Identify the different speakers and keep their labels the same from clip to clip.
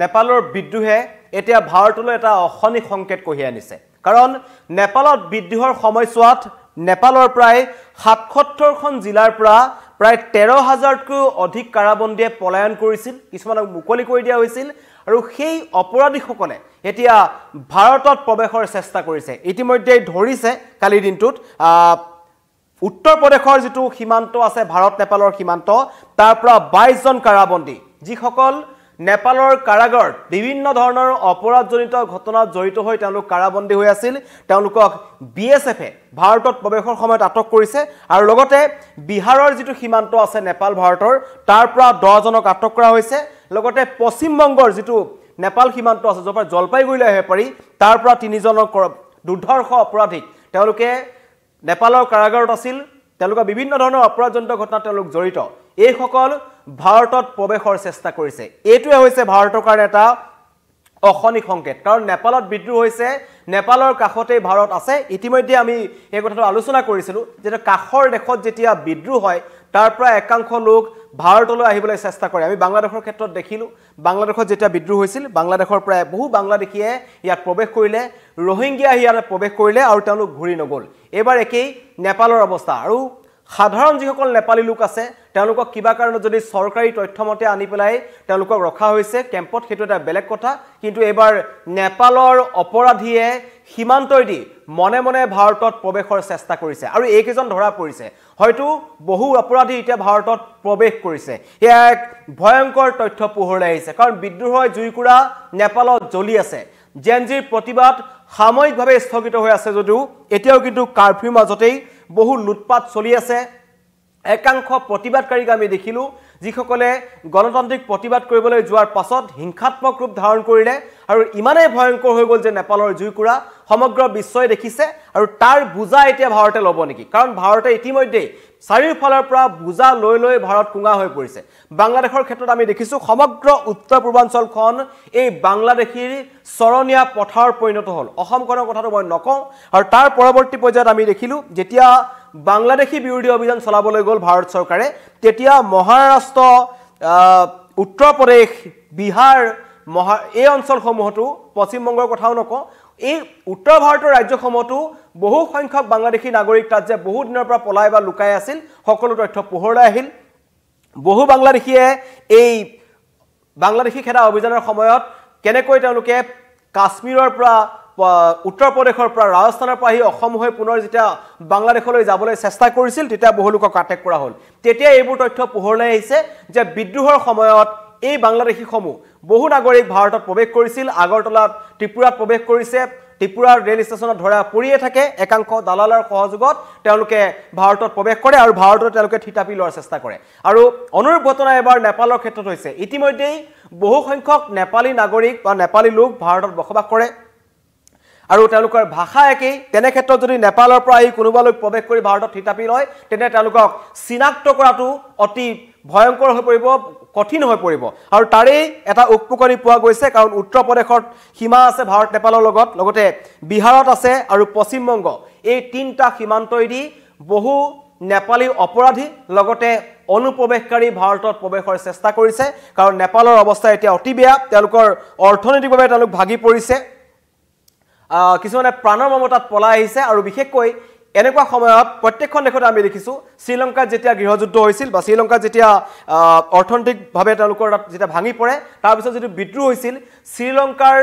Speaker 1: নেপালৰ বিদ্ৰোহে এতিয়া ভাৰতলৈ এটা অশনি সংকেত কঢ়িয়াই আনিছে কাৰণ নেপালত বিদ্ৰোহৰ সময়ছোৱাত নেপালৰ প্ৰায় ৭৭খন জিলাৰ পৰা প্ৰায় ১৩,০০০তকৈ অধিক কাৰাবন্দীয়ে পলায়ন কৰিছিল কিছুমানক মুকলি কৰি দিয়া হৈছিল আৰু সেই অপৰাধীসকলে এতিয়া ভাৰতত প্ৰৱেশৰ চেষ্টা কৰিছে ইতিমধ্যে ধৰিছে কালি দিনটোত উত্তৰ প্ৰদেশৰ যেটো সীমান্ত আছে ভাৰত নেপালৰ সীমান্ত তাৰ পৰা ২২ জন কাৰাবন্দী যিসকল নেপালৰ কাৰাগাৰত বিভিন্ন ধৰণৰ অপৰাধজনিত ঘটনাত জড়িত হৈ তেওঁলোক কাৰাবন্দী হৈ আছিল তেওঁলোকক বিএছএফে ভাৰতত প্ৰৱেশৰ সময়ত আটক কৰিছে আৰু লগতে বিহাৰৰ যেটো সীমান্ত আছে নেপাল ভাৰতৰ তাৰ পৰা ১০ জনক আটক কৰা হৈছে লগতে পশ্চিম বংগৰ যেটো নেপাল সীমান্ত আছে যৰ পৰা জলপাইগুৰিলৈ আহিব পাৰি তাৰ পৰা ৩ জনক দুৰ্ধৰ্ষ অপৰাধীক তেওঁলোকে নেপালৰ কাৰাগাৰত আছিল তেওঁলোকৰ বিভিন্ন ধৰণৰ অপৰাধজনিত ঘটনাত তেওঁলোক জড়িত এই সকল ভাৰতত প্ৰৱেশৰ চেষ্টা কৰিছে এটোৱে হৈছে ভাৰতৰ কাৰণে এটা অশনি সংকেত কাৰণ নেপালত বিদ্ৰোহ হৈছে নেপালৰ কাষতে ভাৰত আছে ইতিমধ্যে আমি এই কথাটো আলোচনা কৰিছিলো যে কাখৰ দেশত যেতিয়া বিদ্ৰোহ হয় তাৰ পৰা একাংশ লোক ভাৰতলৈ আহিবলৈ চেষ্টা কৰে আমি বাংলাদেশৰ ক্ষেত্ৰত দেখিলো বাংলাদেশত যেতিয়া বিদ্ৰোহ হৈছিল বাংলাদেশৰ প্ৰায় বহু বাংলাদেশীয়ে ইয়াত প্ৰৱেশ কৰিলে ৰোহিংগিয়া ইয়াত প্ৰৱেশ কৰিলে আৰু তেওঁলোক ঘূৰি নগল এবাৰ একেই নেপালৰ অৱস্থা আৰু সাধাৰণ যিসকল নেপালী লোক আছে তেওঁলোকক কিবা কাৰণত যদি চৰকাৰী তথ্যমতে আনি পেলাই তেওঁলোকক ৰখা হৈছে কেম্পত হেতু এটা বেলেগ কথা কিন্তু এবাৰ নেপালৰ অপৰাধীয়ে সীমান্তইদি মনে মনে ভাৰতত প্ৰৱেশৰ চেষ্টা কৰিছে আৰু এইকেজন ধৰা পৰিছে হয়তো বহু অপৰাধী এতিয়া ভাৰতত প্ৰৱেশ কৰিছে এয়া এক ভয়ংকৰ তথ্য পোহৰলৈ আহিছে কাৰণ বিদ্ৰোহৰ জুইকুৰা নেপালত জ্বলি আছে জেনজিৰ প্ৰতিবাদ সাময়িকভাৱে স্থগিত হৈ আছে যদিও এতিয়াও কিন্তু কাৰফিউৰ মাজতেই বহু লুটপাট চলি আছে একাংশ প্ৰতিবাদকাৰীক আমি দেখিলো যিসকলে গণতান্ত্ৰিক প্ৰতিবাদ কৰিবলৈ যোৱাৰ পাছত হিংসাত্মক ৰূপ ধাৰণ কৰিলে আৰু ইমানেই ভয়ংকৰ হৈ গ'ল যে নেপালৰ জুইকুৰা সমগ্ৰ বিশ্বই দেখিছে আৰু তাৰ বুজা এতিয়া ভাৰতে ল'ব নেকি কাৰণ ভাৰতে ইতিমধ্যে চাৰিওফালৰ পৰা বুজা লৈ লৈ ভাৰত কুঙা হৈ পৰিছে বাংলাদেশৰ ক্ষেত্ৰত আমি দেখিছো সমগ্ৰ উত্তৰ পূৰ্বাঞ্চলখন এই বাংলাদেশীৰ চৰণীয়া পথাৰ পৰিণত হ'ল অসমখনৰ কথাটো মই নকওঁ আৰু তাৰ পৰৱৰ্তী পৰ্যায়ত আমি দেখিলো যেতিয়া বাংলাদেশী বিৰোধী অভিযান চলাবলৈ গ'ল ভাৰত চৰকাৰে তেতিয়া মহাৰাষ্ট্ৰ উত্তৰ প্ৰদেশ বিহাৰ এই অঞ্চলসমূহতো পশ্চিম বংগৰ কথাও নকওঁ এই উত্তৰ ভাৰতৰ ৰাজ্যসমূহতো বহু সংখ্যক বাংলাদেশী নাগৰিক তাত যে বহু দিনৰ পৰা পলাই বা লুকাই আছিল সকলো তথ্য পোহৰলৈ আহিল বহু বাংলাদেশীয়ে এই বাংলাদেশী খেদা অভিযানৰ সময়ত কেনেকৈ তেওঁলোকে কাশ্মীৰৰ পৰা উত্তৰ প্ৰদেশৰ পৰা ৰাজস্থানৰ পৰা অসম হৈ পুনৰ যেতিয়া বাংলাদেশলৈ যাবলৈ চেষ্টা কৰিছিল তেতিয়া বহু লোকক আটক কৰা হ'ল তেতিয়া এইবোৰ তথ্য পোহৰলৈ আহিছে যে বিদ্ৰোহৰ সময়ত এই বাংলাদেশীসমূহ বহু নাগৰিক ভাৰতত প্ৰৱেশ কৰিছিল আগৰতলাত ত্ৰিপুৰাত প্ৰৱেশ কৰিছে ত্ৰিপুৰাৰ ৰেল ষ্টেচনত ধৰা পৰিয়ে থাকে একাংশ দালালৰ সহযোগত তেওঁলোকে ভাৰতত প্ৰৱেশ কৰে আৰু ভাৰতত তেওঁলোকে থিতাপি লোৱাৰ চেষ্টা কৰে আৰু অনুৰূপ ঘটনা এবাৰ নেপালৰ ক্ষেত্ৰত হৈছে ইতিমধ্যেই বহু সংখ্যক নেপালী নাগৰিক বা নেপালী লোক ভাৰতত বসবাস কৰে আৰু তেওঁলোকৰ ভাষা একেই তেনে ক্ষেত্ৰত যদি নেপালৰ পৰা এই কোনোবালৈ প্ৰৱেশ কৰি ভাৰতত থিতাপি লয় তেনে তেওঁলোকক চিনাক্ত কৰাটো অতি ভয়ংকৰ হৈ পৰিব কঠিন হৈ পৰিব আৰু তাৰে এটা উপকৰণী পোৱা গৈছে কাৰণ উত্তৰ প্ৰদেশত সীমা আছে ভাৰত নেপালৰ লগত লগতে বিহাৰত আছে আৰু পশ্চিম বংগ এই তিনটা সীমান্তইদি বহু নেপালী অপৰাধী লগতে অনুপ্ৰৱেশকাৰী ভাৰতত প্ৰৱেশৰ চেষ্টা কৰিছে কাৰণ নেপালৰ অৱস্থা এতিয়া অতি বেয়া তেওঁলোকৰ অৰ্থনৈতিকভাৱে তেওঁলোক ভাগি পৰিছে কিছুমানে প্ৰাণৰ মমতাত পলাই আহিছে আৰু বিশেষকৈ এনেকুৱা সময়ত প্ৰত্যেকখন দেশত আমি দেখিছো শ্ৰীলংকাত যেতিয়া গৃহযুদ্ধ হৈছিল বা শ্ৰীলংকাত যেতিয়া অৰ্থনৈতিকভাৱে তেওঁলোকৰ যেতিয়া ভাঙি পৰে তাৰ পিছত যেটো বিদ্ৰোহ হৈছিল শ্ৰীলংকাৰ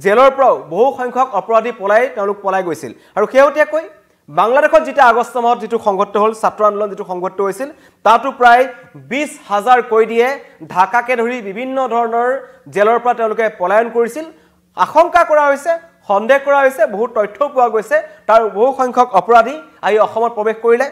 Speaker 1: জেলৰ পৰা বহু সংখ্যক অপৰাধী তেওঁলোক পলাই গৈছিল আৰু শেহতীয়াকৈ বাংলাদেশত যেতিয়া আগষ্ট মাহত যেটো সংঘটিত হ'ল ছাত্ৰ আন্দোলন যেটো সংঘটিত হৈছিল তাতো প্ৰায় ২০,০০০ কয়দীয়ে ঢাকাকে ধৰি বিভিন্ন ধৰণৰ জেলৰ পৰা তেওঁলোকে পলায়ন কৰিছিল আশংকা কৰা হৈছে সন্দেহ কৰা হৈছে বহু তথ্য পোৱা গৈছে তাৰ বহু সংখ্যক অপৰাধী আহি অসমত প্ৰৱেশ কৰিলে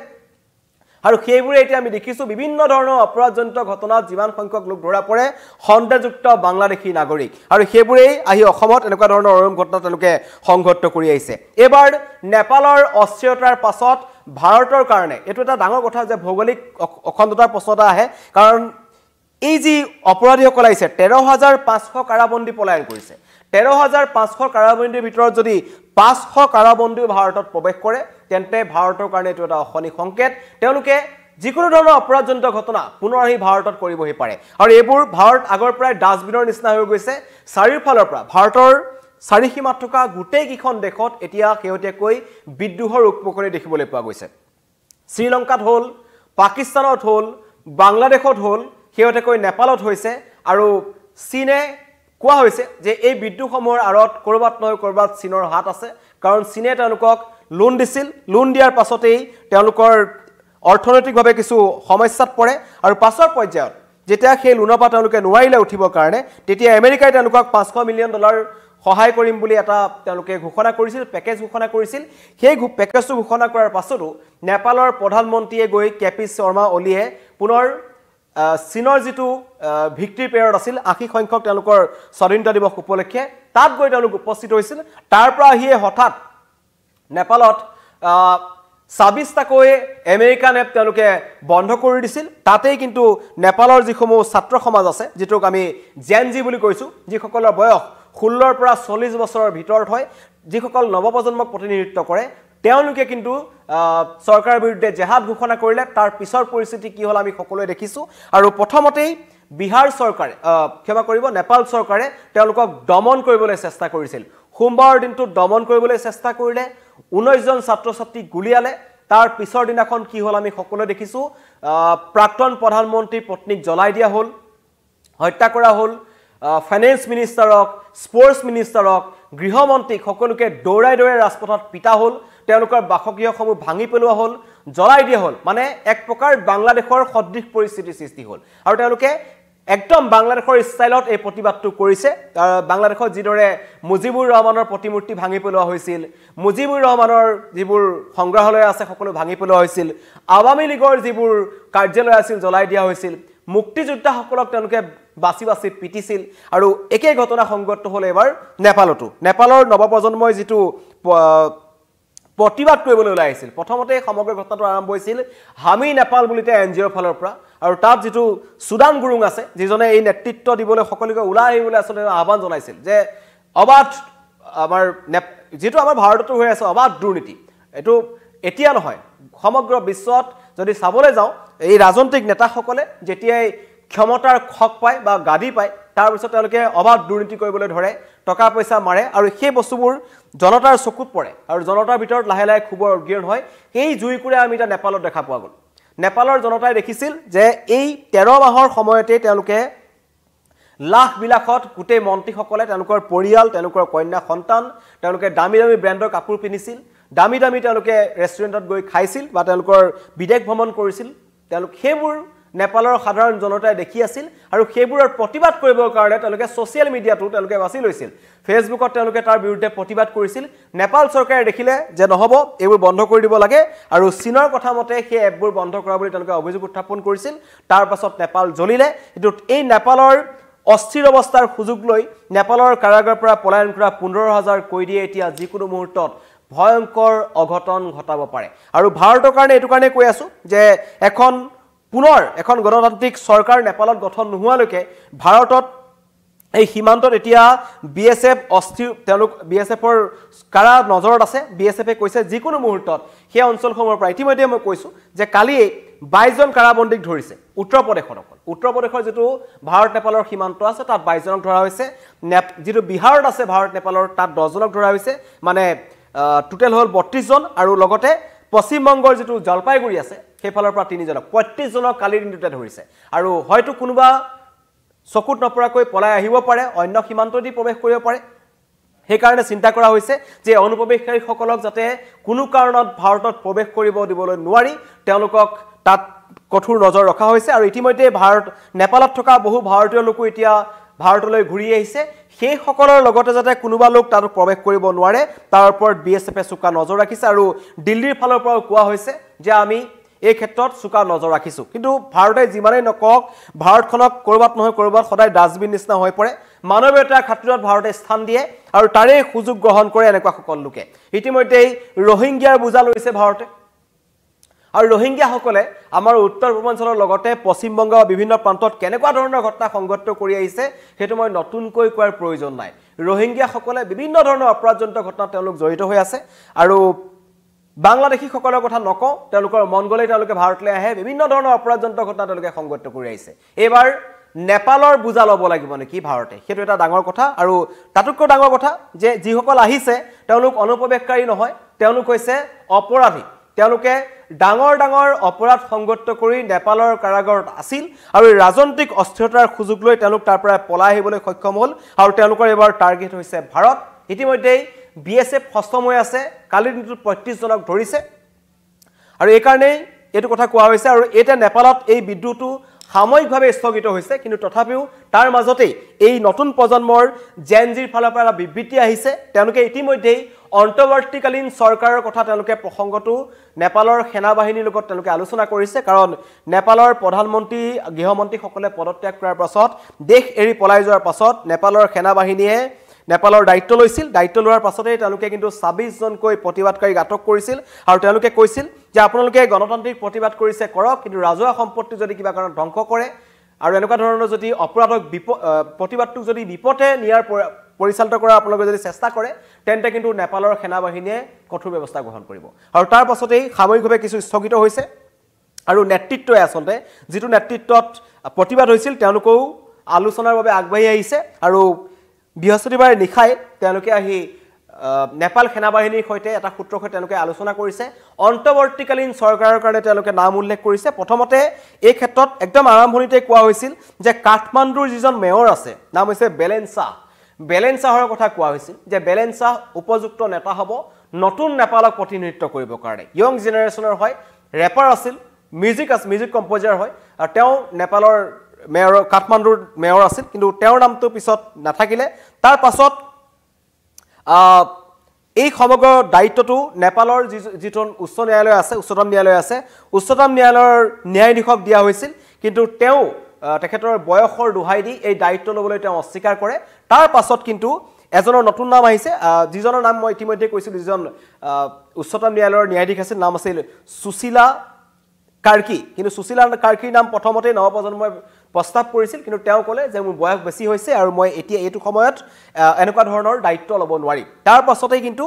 Speaker 1: আৰু সেইবোৰে এতিয়া আমি দেখিছো বিভিন্ন ধৰণৰ অপৰাধজনিত ঘটনাত যিমান সংখ্যক লোক ধৰা পৰে সন্দেহযুক্ত বাংলাদেশী নাগৰিক আৰু সেইবোৰে আহি অসমত এনেকুৱা ধৰণৰ অৰম ঘটনা তেওঁলোকে সংঘটিত কৰি আহিছে এবাৰ নেপালৰ অস্থিৰতাৰ পাছত ভাৰতৰ কাৰণে এটো এটা ডাঙৰ কথা যে ভৌগোলিক অখণ্ডতাৰ প্ৰশ্নটা আহে কাৰণ এই যি অপৰাধীসকল আহিছে ১৩,৫০০ কাৰাবন্দী পলায়ন কৰিছে ১৩,৫০০ কাৰাবন্দীৰ ভিতৰত যদি ৫০০ কাৰাবন্দী ভাৰতত প্ৰৱেশ কৰে তেন্তে ভাৰতৰ কাৰণে এটো এটা অশনি সংকেত তেওঁলোকে যিকোনো ধৰণৰ অপৰাধজনিত ঘটনা পুনৰ আহি ভাৰতত কৰিবহি পাৰে আৰু এইবোৰ ভাৰত আগৰ প্ৰায় ডাষ্টবিনৰ নিচিনা হৈ গৈছে চাৰিওফালৰ পৰা ভাৰতৰ চাৰিসীমাত থকা গোটেই কিখন দেশত এতিয়া শেহতীয়াকৈ বিদ্ৰোহৰ উপকৰি দেখিবলৈ পোৱা গৈছে শ্ৰীলংকাত হ'ল পাকিস্তানত হ'ল বাংলাদেশত হ'ল শেহতীয়াকৈ নেপালত হৈছে আৰু চীনে কোৱা হৈছে যে এই বিদ্ৰোহসমূহৰ আঁৰত কৰবাত নহয় কৰবাত চীনৰ হাত আছে কাৰণ চীনে তেওঁলোকক লোন দিছিল লোন দিয়াৰ পাছতেই তেওঁলোকৰ অৰ্থনৈতিকভাৱে কিছু সমস্যাত পৰে আৰু পাছৰ পৰ্যায়ত যেতিয়া সেই লোনৰ পৰা তেওঁলোকে নোৱাৰিলে উঠিবৰ কাৰণে তেতিয়া আমেৰিকাই তেওঁলোকক $500 মিলিয়ন সহায় কৰিম বুলি এটা তেওঁলোকে ঘোষণা কৰিছিল পেকেজ ঘোষণা কৰিছিল সেই পেকেজটো ঘোষণা কৰাৰ পাছতো নেপালৰ প্ৰধানমন্ত্ৰীয়ে গৈ কেপি শৰ্মা অলিয়ে পুনৰ চীনৰ যিটো ভিক্টৰী পেৰেড আছিল 80 সংখ্যক তেওঁলোকৰ স্বাধীনতা দিৱস উপলক্ষে তাত গৈ তেওঁলোক উপস্থিত হৈছিল তাৰ পৰা আহিয়ে হঠাৎ নেপালত ২৬টাকৈ আমেৰিকান এপ তেওঁলোকে বন্ধ কৰি দিছিল তাতেই কিন্তু নেপালৰ যিসমূহ ছাত্ৰ সমাজ আছে যেটোক আমি জেনজি বুলি কৈছো যিসকলৰ বয়স 16 পৰা 40 বছৰৰ ভিতৰত হয় যিসকল নৱপ্ৰজন্মক প্ৰতিনিধিত্ব কৰে তেওঁলোকে কিন্তু সৰকাৰৰ বিৰুদ্ধে জেহাদ ঘোষণা কৰিলে তাৰ পিছৰ পৰিস্থিতি কি হল আমি সকলোৱে দেখিছো আৰু প্ৰথমতেই বিহাৰ চৰকাৰে ক্ষমা কৰিব নেপাল চৰকাৰে তেওঁলোকক দমন কৰিবলৈ চেষ্টা কৰিছিল সোমবাৰৰ দিনটো দমন কৰিবলৈ চেষ্টা কৰিলে 19 জন ছাত্ৰ ছাত্ৰী গুলিয়ালে তাৰ পিছৰ দিনাখন কি হল আমি সকলোৱে দেখিছো প্ৰাক্তন প্ৰধানমন্ত্ৰী পত্নীক জ্বলাই দিয়া হল হত্যা কৰা হল ফাইনেন্স মিনিষ্টাৰক স্পৰ্টছ মিনিষ্টাৰক গৃহমন্ত্ৰীক সকলোকে দৌৰাই ৰাজপথত পিটা হল তেওঁলোকৰ বাসগৃহসমূহ ভাঙি পেলোৱা হল জ্বলাই দিয়া হল মানে এক প্ৰকাৰ বাংলাদেশৰ সদৃশ পৰিস্থিতি সৃষ্টি হল আৰু তেওঁলোকে একদম বাংলাদেশৰ ষ্টাইলত এই প্ৰতিবাদটো কৰিছে বাংলাদেশত যিদৰে মুজিবুৰ ৰহমানৰ প্ৰতিমূৰ্তি ভাঙি পেলোৱা হৈছিল মুজিবুৰ ৰহমানৰ যিবোৰ সংগ্ৰহালয় আছে সকলো ভাঙি পেলোৱা হৈছিল আৱামী লীগৰ যিবোৰ কাৰ্যালয় আছিল জ্বলাই দিয়া হৈছিল মুক্তিযোদ্ধাসকলক তেওঁলোকে বাছি পিটিছিল আৰু একে ঘটনা সংঘটিত হল এবাৰ নেপালতো নেপালৰ নৱপ্ৰজন্মই যিটো প্ৰতিবাদ কৰিবলৈ ওলাই আহিছিল প্ৰথমতে সমগ্ৰ ঘটনাটো আৰম্ভ হৈছিল হামি নেপাল বুলিতে এনজিঅ'ৰ ফালৰ পৰা আৰু তাত যেটো সুদান গুৰুং আছে যিজনে এই নেতৃত্ব দিবলৈ সকলোকে ওলাই আহিবলৈ আসলে আহ্বান জনাইছিল যে অবাধ আমাৰ যেটো আমাৰ ভাৰততো হৈ আছে অবাধ দুৰ্নীতি এটো এতিয়া নহয় সমগ্ৰ বিশ্বত যদি চাবলৈ যাও এই ৰাজনৈতিক নেতাসকলে যেতিয়াই ক্ষমতাৰ খক পায় বা গাদী পায় তাৰ পিছত তেওঁলোকে অবাধ দুৰ্নীতি কৰিবলৈ ধৰে টকা পইচা মাৰে আৰু সেই বস্তুবোৰ জনতাৰ চকুত পৰে আৰু জনতাৰ ভিতৰত লাহে লাহে খুবৰ অৰ্গীণ হয় এই জুইকুৰে আমি এটা নেপালত দেখা পোৱা গ'ল নেপালৰ জনতাই দেখিছিল যে এই 13 মাহৰ সময়তে তেওঁলোকে লাখ বিলাখত গোটেই মন্ত্ৰীসকলে তেওঁলোকৰ পৰিয়াল তেওঁলোকৰ কন্যা সন্তান তেওঁলোকে দামী ব্ৰেণ্ডৰ কাপোৰ পিন্ধিছিল দামী তেওঁলোকে ৰেষ্টুৰেণ্টত গৈ খাইছিল বা তেওঁলোকৰ বিদেশ ভ্ৰমণ কৰিছিল তেওঁলোক সেইবোৰ নেপালৰ সাধাৰণ জনতাই দেখি আছিল আৰু সেইবোৰৰ প্ৰতিবাদ কৰিবৰ কাৰণে তেওঁলোকে সোশ্যাল মিডিয়াটো তেওঁলোকে বাছি লৈছিল ফেসবুকত তেওঁলোকে তাৰ বিৰুদ্ধে প্ৰতিবাদ কৰিছিল নেপাল চৰকাৰে দেখিলে যে নহব এইবোৰ বন্ধ কৰি দিব লাগে আৰু চীনৰ কথা মতে সেই এপবোৰ বন্ধ কৰা বুলি তেওঁলোকে অভিযোগ উত্থাপন কৰিছিল তাৰ পাছত নেপাল জ্বলিলে কিন্তু এই নেপালৰ অস্থিৰ অৱস্থাৰ সুযোগ লৈ নেপালৰ কাৰাগাৰৰ পৰা পলায়ন কৰা 15000 কয়দীয়ে এতিয়া যিকোনো মুহূৰ্তত ভয়ংকৰ অঘটন ঘটাব পাৰে আৰু ভাৰতৰ কাৰণে এটো কাৰণে কৈ আছো যে পুনৰ এখন গণতান্ত্ৰিক চৰকাৰ নেপালত গঠন নোহোৱালৈকে ভাৰতত এই সীমান্তত এতিয়া বিএসএফ অস্থিৰ তেওঁলোক বিএসএফৰ কাৰা নজৰত আছে বিএসএফে কৈছে যিকোনো মুহূৰ্তত সেই অঞ্চলসমূহৰ পৰা ইতিমধ্যে মই কৈছো যে কালি 22 জন কাৰাবন্দীক ধৰিছে উত্তৰ প্ৰদেশৰ যেটো ভাৰত নেপালৰ সীমান্ত আছে তাত 22 জনক ধৰা হৈছে যেটো বিহাৰত আছে ভাৰত নেপালৰ তাত 10 জনক ধৰা হৈছে মানে টোটাল হল 32 জন আৰু লগতে পশ্চিম বংগৰ যেটো জলপাইগুৰি আছে সেইফালৰ পৰা 3 জনক 35 জনক কালিৰ দিনটোতে ধৰিছে আৰু হয়তো কোনোবা চকুত নপৰাকৈ পলাই আহিব পাৰে অন্য সীমান্ত দি প্ৰৱেশ কৰিব পাৰে সেই কাৰণে চিন্তা কৰা হৈছে যে অনুপ্ৰৱেশকাৰীসকলক যাতে কোনো কাৰণত ভাৰতত প্ৰৱেশ কৰিব দিবলৈ নোৱাৰি তেওঁলোকক তাত কঠোৰ নজৰ ৰখা হৈছে আৰু ইতিমধ্যে নেপালত থকা বহু ভাৰতীয় লোক এতিয়া ভাৰতলৈ ঘূৰি আহিছে সেই সকলৰ লগতে যাতে কোনোবা লোক তাত প্ৰৱেশ কৰিব নোৱাৰে তাৰ ওপৰত বিএসএফে চুকা নজৰ ৰাখিছে আৰু দিল্লীৰ ফালৰ পৰা কোৱা হৈছে যে আমি এই ক্ষেত্ৰত চুকা নজৰ ৰাখিছো কিন্তু ভাৰতে যিমানেই নকক ভাৰতখনক কৰবাত নহয় কৰবাত সদায় ডাষ্টবিন নিচিনা হৈ পৰে মানৱীয়তাৰ খাতিৰত ভাৰতে স্থান দিয়ে আৰু তাৰে সুযোগ গ্ৰহণ কৰে এনেকুৱা সকল লোকে ইতিমধ্যে ৰোহিংগিয়াৰ বুজা লৈছে ভাৰতে আৰু ৰোহিংগিয়াসকলে আমাৰ উত্তৰ পূৰ্বাঞ্চলৰ লগতে পশ্চিম বংগ বিভিন্ন প্ৰান্তত কেনেকুৱা ধৰণৰ ঘটনা সংঘটিত কৰি আহিছে হেতু মই নতুনকৈ কোৱাৰ প্ৰয়োজন নাই ৰোহিংগিয়াসকলে বিভিন্ন ধৰণৰ অপৰাধজনিত ঘটনা তেওঁলোক জড়িত হৈ আছে আৰু বাংলাদেশীসকলৰ কথা নকওঁ তেওঁলোকৰ মন গ'লেই তেওঁলোকে ভাৰতলৈ আহে বিভিন্ন ধৰণৰ অপৰাধজনিত ঘটনা তেওঁলোকে সংঘটিত কৰি আহিছে এইবাৰ নেপালৰ বুজা ল'ব লাগিব নেকি ভাৰতে সেইটো এটা ডাঙৰ কথা আৰু তাতোকৈ ডাঙৰ কথা যে যিসকল আহিছে তেওঁলোক অনুপ্ৰৱেশকাৰী নহয় তেওঁলোক হৈছে অপৰাধী তেওঁলোকে ডাঙৰ ডাঙৰ অপৰাধ সংঘটিত কৰি নেপালৰ কাৰাগাৰত আছিল আৰু ৰাজনৈতিক অস্থিৰতাৰ সুযোগ লৈ তেওঁলোক তাৰ পৰা পলাই আহিবলৈ সক্ষম হ'ল আৰু তেওঁলোকৰ এবাৰ টাৰ্গেট হৈছে ভাৰত ইতিমধ্যে বিএসএফ সষ্টম হৈ আছে কালিৰ দিনটোত ৩৫ জনক ধৰিছে আৰু এই কাৰণে এটো কথা কোৱা হৈছে আৰু এটা নেপালত এই বিদ্ৰোহটো সাময়িকভাৱে স্থগিত হৈছে কিন্তু তথাপিও তাৰ মাজতে এই নতুন প্ৰজন্মৰ জেনজিৰ ফালৰ পৰা বিবৃতি আহিছে তেওঁলোকে ইতিমধ্যে অন্তৰ্বৰ্তীকালীন চৰকাৰৰ কথা তেওঁলোকে প্ৰসংগটো নেপালৰ সেনা বাহিনীৰ লগত তেওঁলোকে আলোচনা কৰিছে কাৰণ নেপালৰ প্ৰধানমন্ত্ৰী গৃহমন্ত্ৰী সকলে পদত্যাগ কৰাৰ পাছত দেশ এৰি পলাই যোৱাৰ পাছত নেপালৰ সেনা বাহিনীয়ে নেপালৰ দায়িত্ব লৈছিল দায়িত্ব লোৱাৰ পাছতে তেওঁলোকে কিন্তু ২৬ জনকৈ প্ৰতিবাদকাৰীক আটক কৰিছিল আৰু তেওঁলোকে কৈছিল যে আপোনালোকে গণতান্ত্ৰিক প্ৰতিবাদ কৰিছে কৰক কিন্তু ৰাজহুৱা সম্পত্তি যদি কিবা কাৰণত ধ্বংস কৰে আৰু এনেকুৱা ধৰণৰ যদি অপৰাধক প্ৰতিবাদটোক যদি বিপথে নিয়াৰ পৰিচালিত কৰা আপোনালোকে যদি চেষ্টা কৰে তেন্তে কিন্তু নেপালৰ সেনা বাহিনীয়ে কঠোৰ ব্যৱস্থা গ্ৰহণ কৰিব আৰু তাৰ পাছতেই সাময়িকভাৱে কিছু স্থগিত হৈছে আৰু নেতৃত্বই আচলতে যিটো নেতৃত্বত প্ৰতিবাদ হৈছিল তেওঁলোকেও আলোচনাৰ বাবে আগবাঢ়ি আহিছে আৰু বৃহস্পতিবাৰে নিশাই তেওঁলোকে আহি নেপাল সেনা বাহিনীৰ সৈতে এটা সূত্ৰৰ সৈতে তেওঁলোকে আলোচনা কৰিছে অন্তৰ্বৰ্তীকালীন চৰকাৰৰ কাৰণে তেওঁলোকে নাম উল্লেখ কৰিছে প্ৰথমতে এই ক্ষেত্ৰত একদম আৰম্ভণিতে কোৱা হৈছিল যে কাঠমাণ্ডুৰ যিজন মেয়ৰ আছে নাম হৈছে বেলেন শাহৰ কথা কোৱা হৈছিল যে বেলেন শাহ উপযুক্ত নেতা হ'ব নতুন নেপালক প্ৰতিনিধিত্ব কৰিবৰ কাৰণে ইয়ং জেনেৰেশ্যনৰ হয় ৰেপাৰ আছিল মিউজিক কম্পোজাৰ হয় আৰু তেওঁ নেপালৰ মেয়ৰ কাঠমাণ্ডুৰ মেয়ৰ আছিল কিন্তু তেওঁৰ নামটো পিছত নাথাকিলে তাৰ পাছত এই সমগ্ৰ দায়িত্বটো নেপালৰ যিজন উচ্চতম ন্যায়ালয় আছে উচ্চতম ন্যায়ালয়ৰ ন্যায়াধীশক দিয়া হৈছিল কিন্তু তেওঁ তেখেতৰ বয়সৰ দোহাই দি এই দায়িত্ব ল'বলৈ তেওঁ অস্বীকাৰ কৰে তাৰ পাছত কিন্তু এজনৰ নতুন নাম আহিছে যিজনৰ নাম মই ইতিমধ্যে কৈছিল যিজন উচ্চতম ন্যায়ালয়ৰ ন্যায়াধীশ আছিল নাম আছিল সুশীলা কাৰ্কি কিন্তু সুশীলা কাৰ্কিৰ নাম প্ৰথমতে নৱপ্ৰজন্মই প্ৰস্তাৱ কৰিছিল কিন্তু তেওঁ ক'লে যে মোৰ বয়স বেছি হৈছে আৰু মই এতিয়া এইটো সময়ত এনেকুৱা ধৰণৰ দায়িত্ব ল'ব নোৱাৰি তাৰ পাছতেই কিন্তু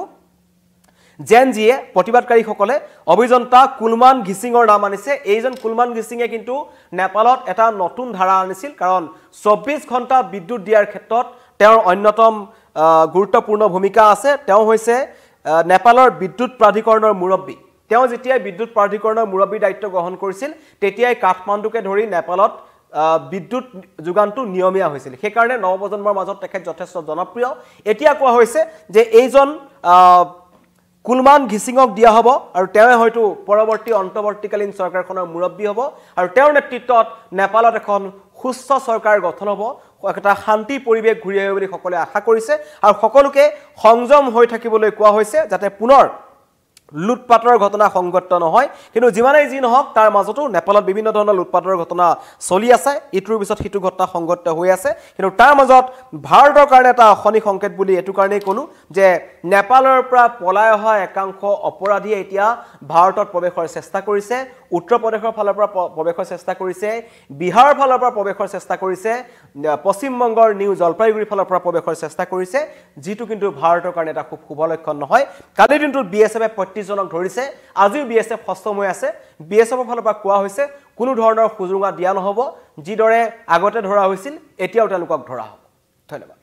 Speaker 1: জেনজিয়ে প্ৰতিবাদকাৰীসকলে অভিযন্তা কুলমান ঘিচিঙৰ নাম আনিছে এইজন কুলমান ঘিচিঙে কিন্তু নেপালত এটা নতুন ধাৰা আনিছিল কাৰণ ২৪ ঘণ্টা বিদ্যুৎ দিয়াৰ ক্ষেত্ৰত তেওঁৰ অন্যতম গুৰুত্বপূৰ্ণ ভূমিকা আছে তেওঁ হৈছে নেপালৰ বিদ্যুৎ প্ৰাধিকৰণৰ মুৰব্বী তেওঁ যেতিয়া বিদ্যুৎ প্ৰাধিকৰণৰ মুৰব্বীৰ দায়িত্ব গ্ৰহণ কৰিছিল তেতিয়াই কাঠমাণ্ডুকে ধৰি নেপালত বিদ্যুৎ যোগানটো নিয়মীয়া হৈছিল সেইকাৰণে নৱপ্ৰজন্মৰ মাজত তেখেত যথেষ্ট জনপ্ৰিয় এতিয়া কোৱা হৈছে যে এইজন কুলমান ঘিচিঙক দিয়া হ'ব আৰু তেওঁ হয়তো পৰৱৰ্তী অন্তৰ্বৰ্তীকালীন চৰকাৰখনৰ মুৰব্বী হ'ব আৰু তেওঁৰ নেতৃত্বত নেপালত এখন সুস্থ চৰকাৰ গঠন হ'ব একটা শান্তি পৰিৱেশ ঘূৰি আহিব বুলি সকলোৱে আশা কৰিছে আৰু সকলোকে সংযম হৈ থাকিবলৈ কোৱা হৈছে যাতে পুনৰ লুটপাটৰ ঘটনা সংঘটিত নহয় কিন্তু যিমানেই যি নহওক তাৰ মাজতো নেপালত বিভিন্ন ধৰণৰ লুটপাটৰ ঘটনা চলি আছে ইটোৰ পিছত সিটো ঘটনা সংঘটিত হৈ আছে কিন্তু তাৰ মাজত ভাৰতৰ কাৰণে এটা অশনি সংকেত বুলি এটো কাৰণেই ক'লো যে নেপালৰ পৰা পলাই অহা একাংশ অপৰাধীয়ে এতিয়া ভাৰতত প্ৰৱেশৰ চেষ্টা কৰিছে উত্তৰ প্ৰদেশৰ ফালৰ পৰা প্ৰৱেশৰ চেষ্টা কৰিছে বিহাৰৰ ফালৰ পৰা প্ৰৱেশৰ চেষ্টা কৰিছে পশ্চিম বংগৰ নিউ জলপাইগুৰিৰ ফালৰ পৰা প্ৰৱেশৰ চেষ্টা কৰিছে যিটো কিন্তু ভাৰতৰ কাৰণে এটা খুব শুভ লক্ষণ নহয় কালিৰ দিনটোত বিএসএফে ৩৫ জনক ধৰিছে আজিও বিএসএফ সষ্টম হৈ আছে বিএসএফৰ ফালৰ পৰা কোৱা হৈছে কোনো ধৰণৰ সুযোগ দিয়া নহব যিদৰে আগতে ধৰা হৈছিল এতিয়াও তেওঁলোকক ধৰা হ'ব ধন্যবাদ